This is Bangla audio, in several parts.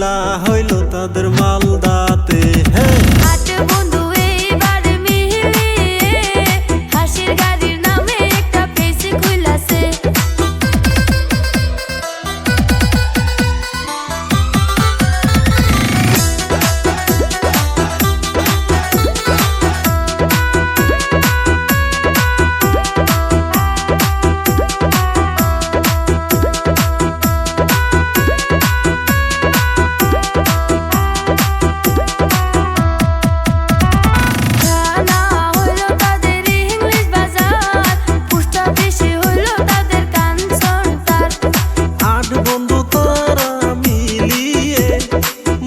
মেলা হইল তাদের মালদাতে। আট বন্ধু এইবার মিলিয়ে হাসির গাড়ির নামে একটা পেজ খুইলাছে।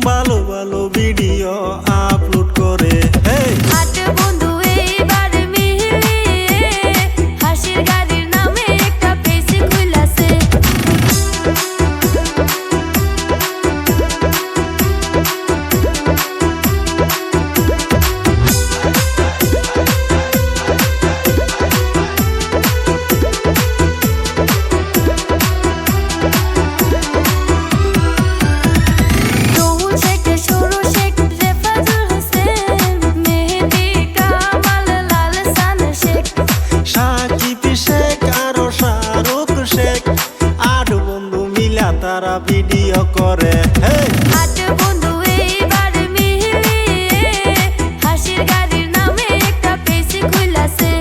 ভালো ভালো ভিডিও আপলোড করে। আট বন্ধু এইবার মিলিয়ে হাসির গাড়ির নামে একটা পেজ খুইলাছে। তারা ভিডিও করে। আট বন্ধু এইবার মিলিয়ে হাসির গাড়ির নামে একটা পেজ খুইলাছে।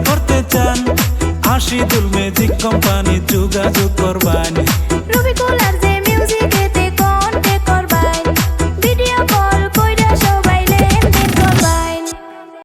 করতে চান আশিদুল ম্যাজিক কোম্পানি যোগাযোগ করবানি।